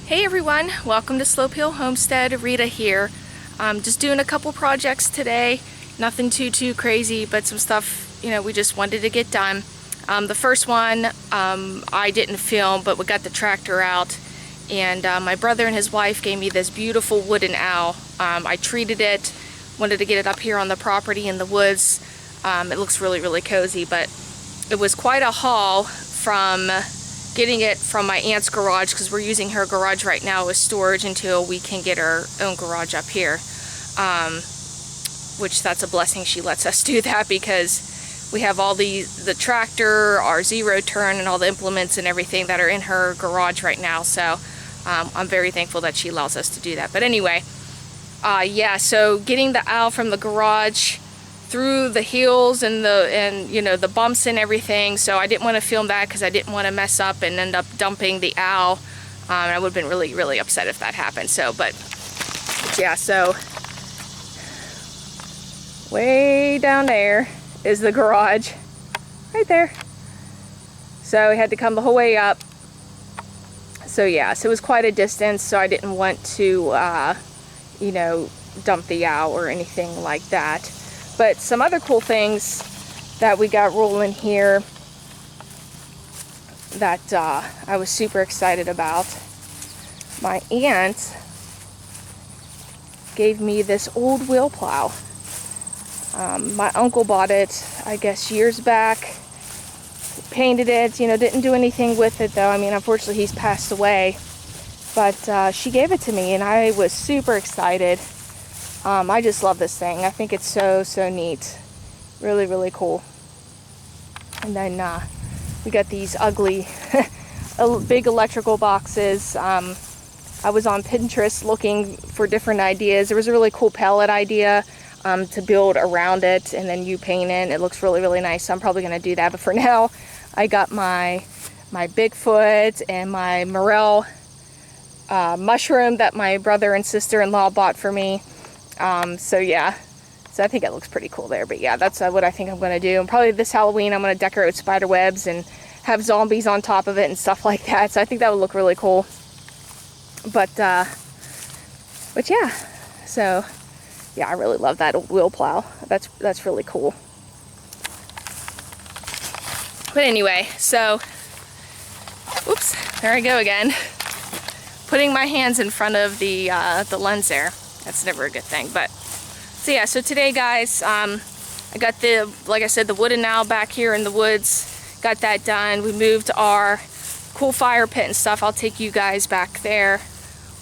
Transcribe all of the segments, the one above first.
Hey everyone, welcome to Slope Hill Homestead. Rita here. Just doing a couple projects today. Nothing too crazy, but some stuff, we just wanted to get done. The first one I didn't film, but we got the tractor out, and my brother and his wife gave me this beautiful wooden owl. I treated it, wanted to get it up here on the property in the woods. It looks really cozy, but it was quite a haul from getting it from my aunt's garage, because we're using her garage right now as storage until we can get our own garage up here, which that's a blessing she lets us do that, because we have all the tractor, our zero turn, and all the implements and everything that are in her garage right now. So I'm very thankful that she allows us to do that. But anyway, yeah, so getting the owl from the garage through the hills and the bumps and everything, so I didn't want to film that because I didn't want to mess up and end up dumping the owl. I would have been really upset if that happened. So but yeah, so way down there is the garage, right there. So we had to come the whole way up. So yeah, so it was quite a distance, so I didn't want to dump the owl or anything like that. But some other cool things that we got rolling here that I was super excited about. My aunt gave me this old wheel plow. My uncle bought it, I guess, years back. Painted it, didn't do anything with it though. I mean, unfortunately he's passed away. But she gave it to me and I was super excited. I just love this thing. I think it's so neat. Really cool. And then we got these ugly big electrical boxes. I was on Pinterest looking for different ideas. There was a really cool pallet idea to build around it, and then you paint it. It looks really nice, so I'm probably going to do that. But for now, I got my Bigfoot and my morel mushroom that my brother and sister-in-law bought for me. So yeah, so I think it looks pretty cool there. But yeah, that's what I think I'm going to do. And probably this Halloween I'm going to decorate with spider webs and have zombies on top of it and stuff like that. So I think that would look really cool. But yeah, so yeah, I really love that wheel plow. That's really cool. But anyway, so oops, there I go again. Putting my hands in front of the lens there. That's never a good thing. But so yeah, so today guys, I got like I said, the wooden owl back here in the woods. Got that done. We moved our cool fire pit and stuff. I'll take you guys back there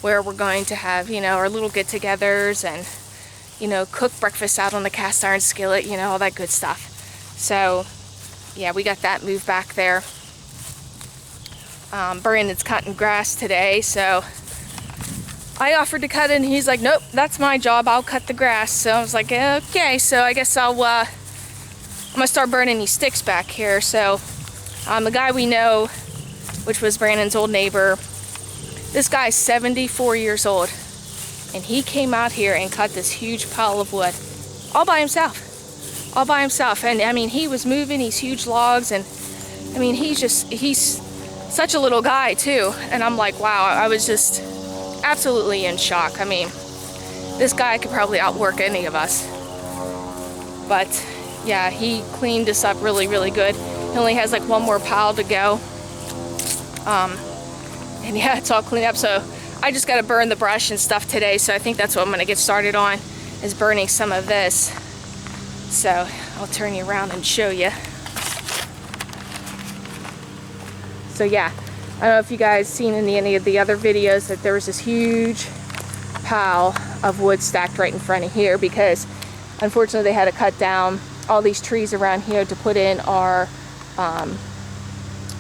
where we're going to have, our little get-togethers and, cook breakfast out on the cast iron skillet, all that good stuff. So yeah, we got that moved back there. Brandon's cutting grass today, so I offered to cut it and he's like, nope, that's my job, I'll cut the grass. So I was like, okay, so I guess I'm gonna start burning these sticks back here. So the guy we know, which was Brandon's old neighbor, this guy's 74 years old, and he came out here and cut this huge pile of wood all by himself. And I mean, he was moving these huge logs, and I mean, he's such a little guy too. And I'm like, wow, I was just absolutely in shock. I mean, this guy could probably outwork any of us. But yeah, he cleaned us up really good. He only has like one more pile to go. And yeah, it's all cleaned up. So I just got to burn the brush and stuff today. So I think that's what I'm going to get started on, is burning some of this. So I'll turn you around and show you. So yeah, I don't know if you guys seen in any of the other videos that there was this huge pile of wood stacked right in front of here, because unfortunately they had to cut down all these trees around here to put in our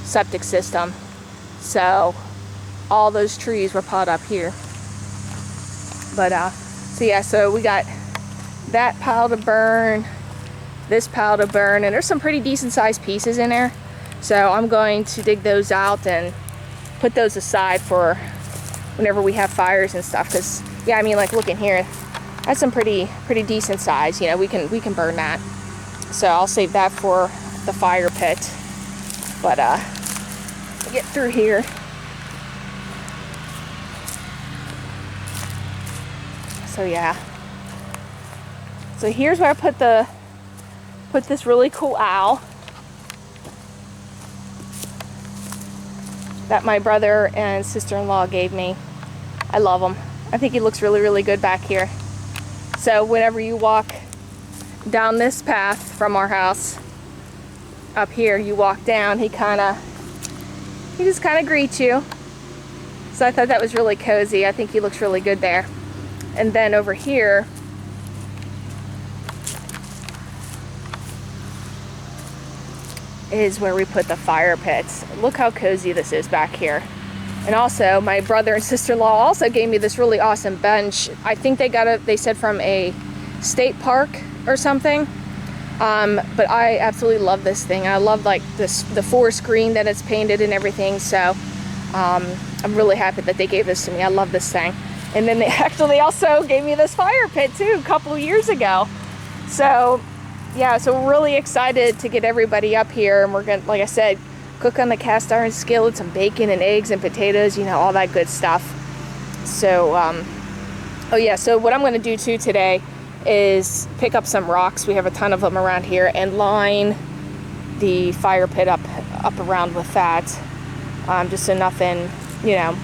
septic system. So all those trees were piled up here. But so yeah, so we got that pile to burn, this pile to burn, and there's some pretty decent sized pieces in there. So I'm going to dig those out and put those aside for whenever we have fires and stuff. Because yeah, I mean, like, look in here, that's some pretty decent size. We can burn that. So I'll save that for the fire pit. But get through here. So yeah. So here's where I put this really cool owl that my brother and sister-in-law gave me. I love him. I think he looks really, really good back here. So whenever you walk down this path from our house up here, you walk down, he just kind of greets you. So I thought that was really cozy. I think he looks really good there. And then over here is where we put the fire pits. Look how cozy this is back here. And also, my brother and sister-in-law also gave me this really awesome bench. I think they said from a state park or something. But I absolutely love this thing. I love like the forest green that it's painted and everything. So I'm really happy that they gave this to me. I love this thing. And then they also gave me this fire pit too a couple years ago. So yeah, so we're really excited to get everybody up here, and we're gonna, like I said, cook on the cast iron skillet, some bacon and eggs and potatoes, you know, all that good stuff. So oh yeah, so what I'm going to do too today is pick up some rocks. We have a ton of them around here, and line the fire pit up around with that, just so nothing, you know,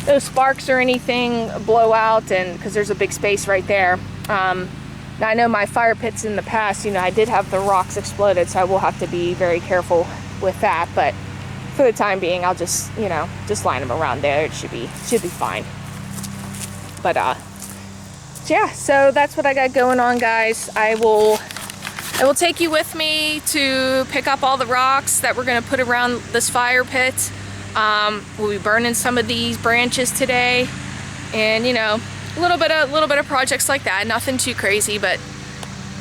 no sparks or anything blow out, and because there's a big space right there. Now I know my fire pits in the past, you know, I did have the rocks exploded, so I will have to be very careful with that, but for the time being, I'll just, you know, just line them around there. It should be fine. But yeah, so that's what I got going on, guys. I will take you with me to pick up all the rocks that we're gonna put around this fire pit. We'll be burning some of these branches today, and you know, a little bit of projects like that. Nothing too crazy, but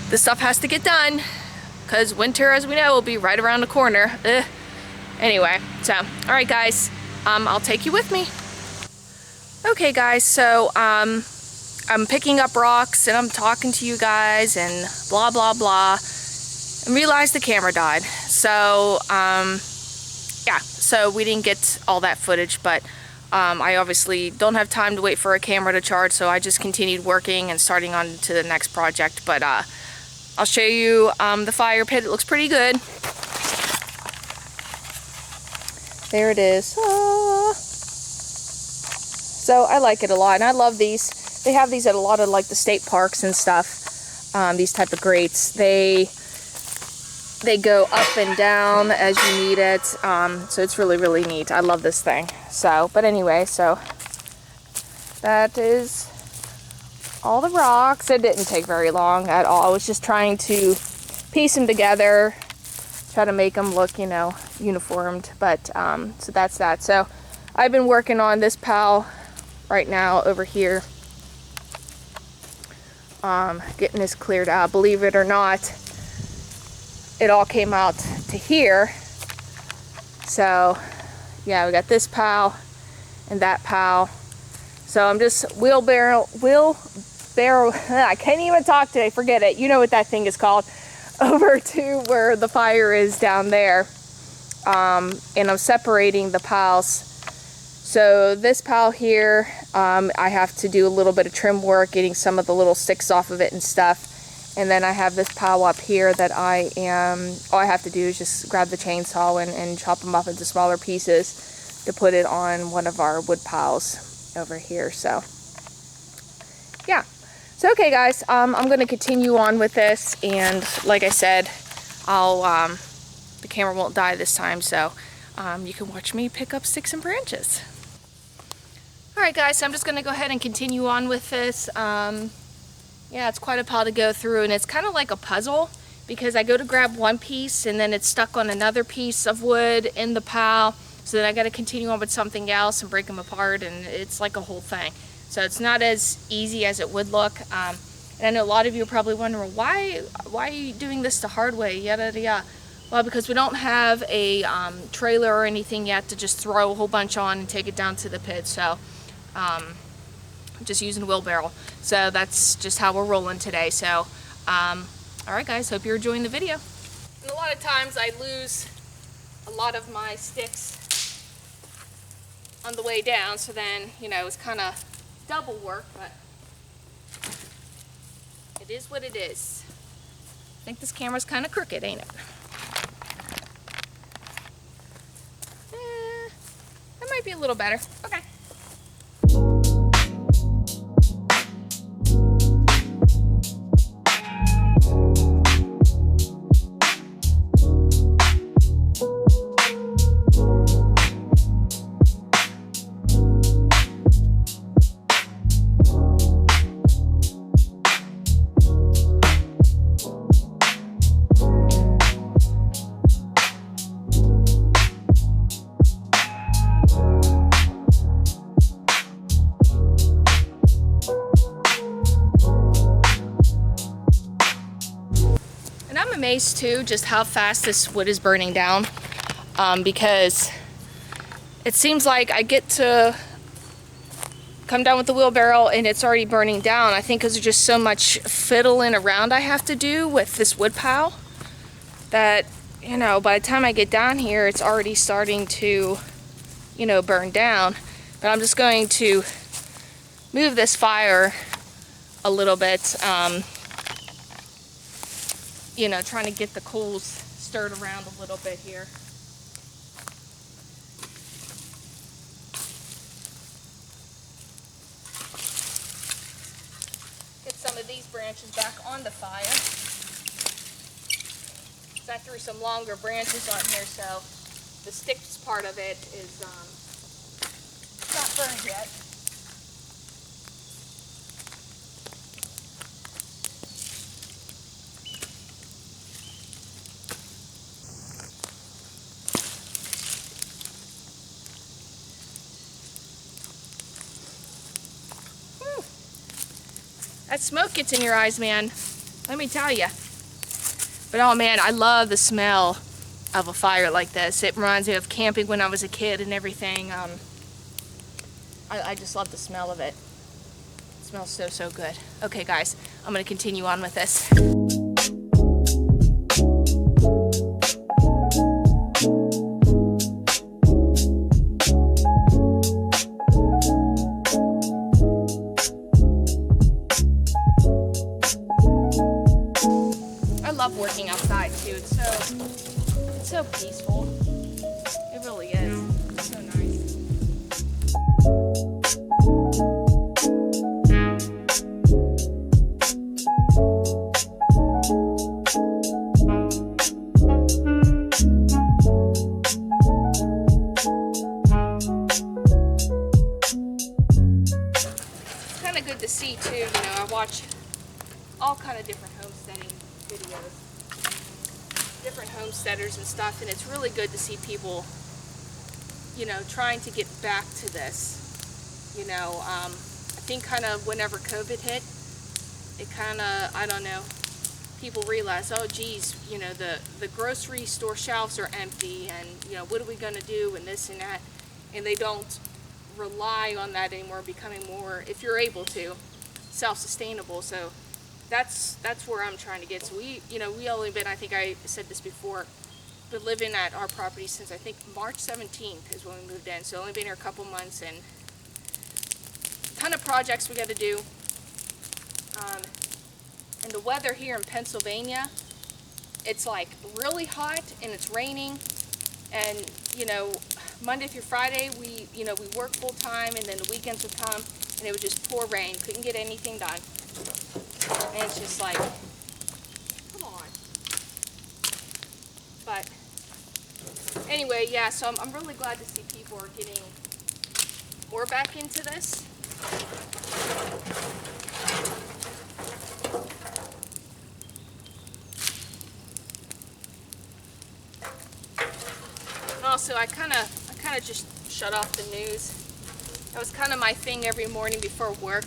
this stuff has to get done because winter, as we know, will be right around the corner. Anyway, so all right, guys, I'll take you with me. Okay, guys, so I'm picking up rocks and I'm talking to you guys and blah blah blah, and realized the camera died. So yeah, so we didn't get all that footage, but I obviously don't have time to wait for a camera to charge, so I just continued working and starting on to the next project. But I'll show you the fire pit. It looks pretty good. There it is. Ah. So I like it a lot, and I love these. They have these at a lot of like the state parks and stuff. These type of grates. They go up and down as you need it, so it's really, really neat. I love this thing. So, but anyway, so that is all the rocks. It didn't take very long at all. I was just trying to piece them together, try to make them look, you know, uniformed. But so that's that. So I've been working on this pile right now over here, getting this cleared out. Believe it or not, it all came out to here. So yeah, we got this pile and that pile. So I'm just wheelbarrow, I can't even talk today, forget it. You know what that thing is called. Over to where the fire is down there. And I'm separating the piles. So this pile here, I have to do a little bit of trim work, getting some of the little sticks off of it and stuff. And then I have this pile up here that all I have to do is just grab the chainsaw and chop them up into smaller pieces to put it on one of our wood piles over here. So yeah. So okay, guys, I'm going to continue on with this, and like I said, the camera won't die this time, so you can watch me pick up sticks and branches. Alright, guys, so I'm just going to go ahead and continue on with this. Yeah, it's quite a pile to go through, and it's kind of like a puzzle, because I go to grab one piece and then it's stuck on another piece of wood in the pile, so then I got to continue on with something else and break them apart, and it's like a whole thing. So it's not as easy as it would look. And I know a lot of you are probably wondering, why are you doing this the hard way, yada yada yada. Well, because we don't have a trailer or anything yet to just throw a whole bunch on and take it down to the pit, so just using a wheelbarrow. So that's just how we're rolling today. So alright, guys, hope you're enjoying the video. And a lot of times I lose a lot of my sticks on the way down, so then, you know, it's kind of double work, but It is what it is. I think this camera's kind of crooked, ain't it? That might be a little better. Okay. Amazed too just how fast this wood is burning down, because it seems like I get to come down with the wheelbarrow and it's already burning down. I think because there's just so much fiddling around I have to do with this wood pile that, you know, by the time I get down here it's already starting to, you know, burn down. But I'm just going to move this fire a little bit, you know, trying to get the coals stirred around a little bit here. Get some of these branches back on the fire. So I threw some longer branches on here, so the sticks part of it is not burned yet. That smoke gets in your eyes, man. Let me tell you. But oh man, I love the smell of a fire like this. It reminds me of camping when I was a kid and everything. I just love the smell of it. It smells so, so good. Okay guys, I'm gonna continue on with this. I love working outside too. It's so peaceful. It really is. It's so nice. It's kind of good to see too. You know, I watch all kind of different homesteading videos, different homesteaders and stuff, and it's really good to see people, you know, trying to get back to this. You know, I think kind of whenever COVID hit, it kind of, I don't know, people realize, oh geez, you know, the grocery store shelves are empty, and you know, what are we going to do, and this and that, and they don't rely on that anymore, becoming more, if you're able to, self-sustainable. So that's where I'm trying to get. So we only been, I think I said this before, been living at our property since I think March 17th is when we moved in. So only been here a couple months, and a ton of projects we got to do. And the weather here in Pennsylvania, it's like really hot and it's raining, and you know, Monday through Friday we work full time, and then the weekends would come and it would just pour rain. Couldn't get anything done. And it's just like, come on. But anyway, yeah, so I'm really glad to see people are getting more back into this. And also, I kind of just shut off the news. That was kind of my thing every morning before work.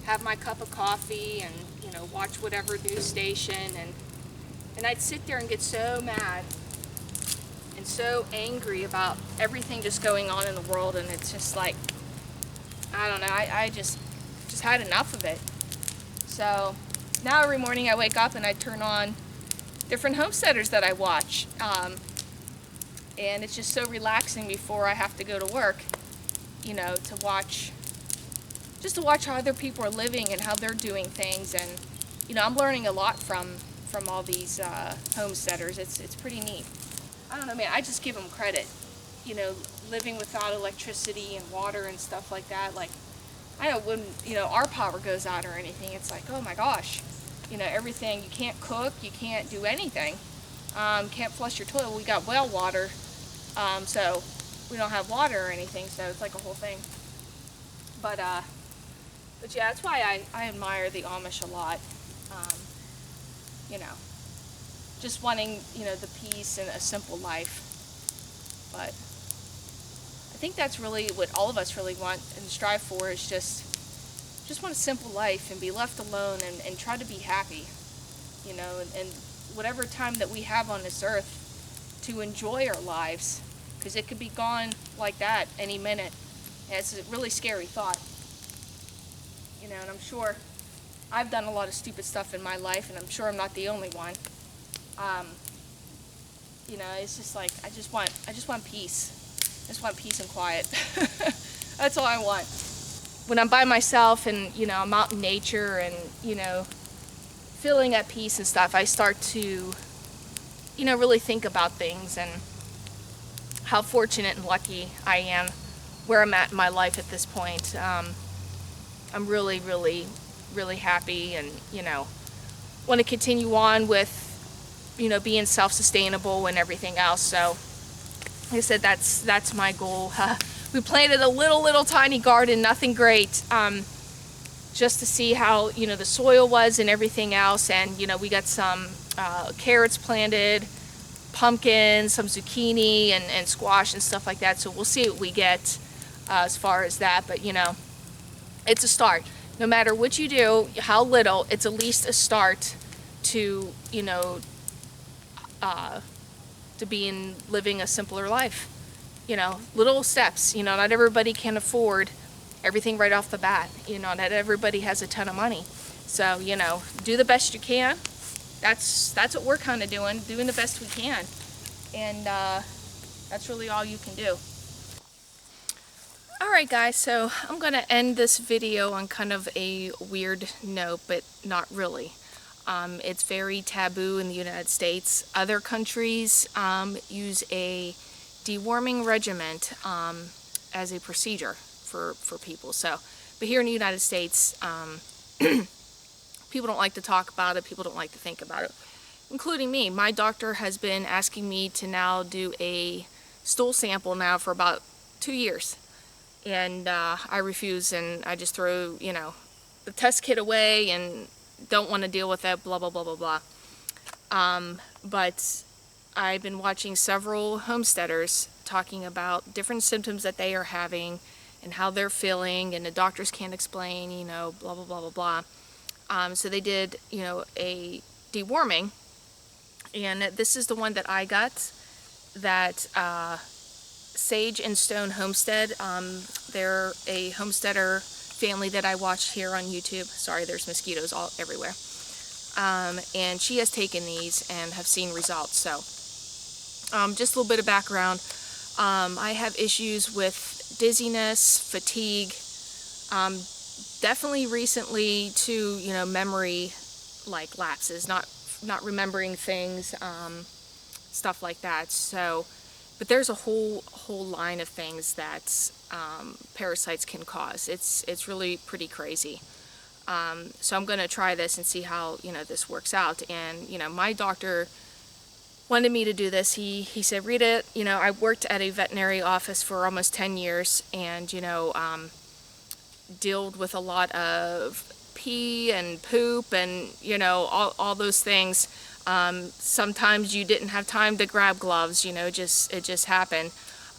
Have my cup of coffee and, you know, watch whatever news station, and I'd sit there and get so mad and so angry about everything just going on in the world, and it's just like, I don't know, I just had enough of it. So now every morning I wake up and I turn on different homesteaders that I watch, and it's just so relaxing before I have to go to work, you know, to watch just to watch how other people are living and how they're doing things. And you know, I'm learning a lot from all these homesteaders. It's pretty neat. I don't know, man, I just give them credit. You know, living without electricity and water and stuff like that. Like, I know when, you know, our power goes out or anything, it's like, oh my gosh, you know, everything, you can't cook, you can't do anything, can't flush your toilet. We got well water, so we don't have water or anything, so it's like a whole thing. But yeah, that's why I admire the Amish a lot. You know, just wanting, you know, the peace and a simple life. But I think that's really what all of us really want and strive for, is just want a simple life and be left alone and try to be happy, you know, and whatever time that we have on this earth, to enjoy our lives, because it could be gone like that any minute. And it's a really scary thought, you know, and I'm sure I've done a lot of stupid stuff in my life, and I'm sure I'm not the only one. You know, it's just like, I just want peace. I just want peace and quiet. That's all I want. When I'm by myself and, you know, I'm out in nature and, you know, feeling at peace and stuff, I start to, you know, really think about things and how fortunate and lucky I am where I'm at in my life at this point. I'm really, really, really happy, and, you know, want to continue on with, you know, being self-sustainable and everything else. So like I said, that's my goal. We planted a little tiny garden, nothing great, just to see how, you know, the soil was and everything else. And, you know, we got some carrots planted, pumpkins, some zucchini and squash and stuff like that. So we'll see what we get as far as that. But, you know, it's a start. No matter what you do, how little, it's at least a start to, you know, to living a simpler life. You know, little steps. You know, not everybody can afford everything right off the bat. You know, not everybody has a ton of money. So, you know, do the best you can. That's what we're kind of doing the best we can. And that's really all you can do. Alright guys, so I'm going to end this video on kind of a weird note, but not really. It's very taboo in the United States. Other countries use a deworming regimen as a procedure for people. So, but here in the United States, people don't like to talk about it, people don't like to think about it, including me. My doctor has been asking me to now do a stool sample now for about 2 years. And I refuse, and I just throw, you know, the test kit away and don't want to deal with it, blah, blah, blah, blah, blah. But I've been watching several homesteaders talking about different symptoms that they are having and how they're feeling, and the doctors can't explain, you know, blah, blah, blah, blah, blah. So they did, you know, a deworming, and this is the one that I got, that Sage and Stone Homestead. They're a homesteader family that I watched here on YouTube. Sorry, there's mosquitoes all everywhere. And she has taken these and have seen results. So, just a little bit of background. I have issues with dizziness, fatigue, definitely recently to, you know, memory like lapses, not remembering things, stuff like that. So, but there's a whole line of things that parasites can cause. It's really pretty crazy. So I'm going to try this and see how, you know, this works out. And, you know, my doctor wanted me to do this. He said, Rita, you know, I worked at a veterinary office for almost 10 years, and, you know, dealt with a lot of pee and poop and, you know, all those things. Sometimes you didn't have time to grab gloves, you know, it just happened.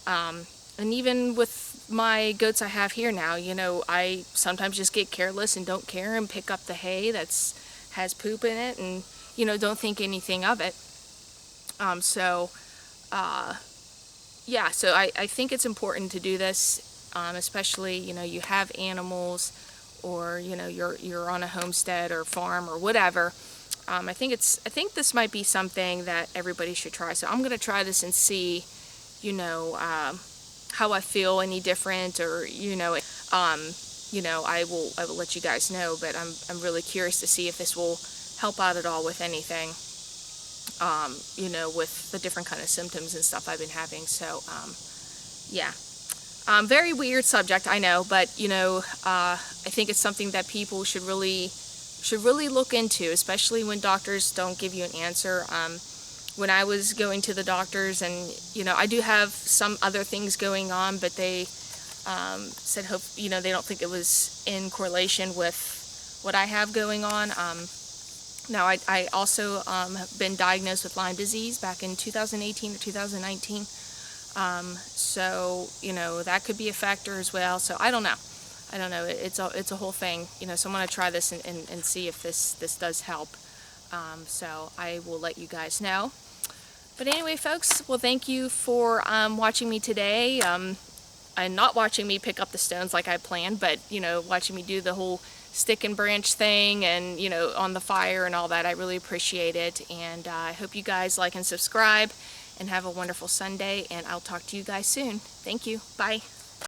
And even with my goats I have here now, you know, I sometimes just get careless and don't care and pick up the hay has poop in it, and, you know, don't think anything of it. Yeah, so I think it's important to do this, especially, you know, you have animals, or, you know, you're on a homestead or farm or whatever. I think this might be something that everybody should try. So I'm going to try this and see, you know, how I feel any different, or, you know, you know, I will let you guys know. But I'm really curious to see if this will help out at all with anything, you know, with the different kind of symptoms and stuff I've been having. So yeah. Very weird subject, I know, but you know, I think it's something that people should really look into, especially when doctors don't give you an answer. When I was going to the doctors, and you know, I do have some other things going on, but they said, you know, they don't think it was in correlation with what I have going on. Now, I also have been diagnosed with Lyme disease back in 2018 or 2019. So, you know, that could be a factor as well. So I don't know. It's a whole thing, you know, so I'm going to try this and see if this does help. So I will let you guys know. But anyway, folks, well, thank you for watching me today. And not watching me pick up the stones like I planned, but, you know, watching me do the whole stick and branch thing and, you know, on the fire and all that. I really appreciate it. And I hope you guys like and subscribe, and have a wonderful Sunday, and I'll talk to you guys soon. Thank you. Bye.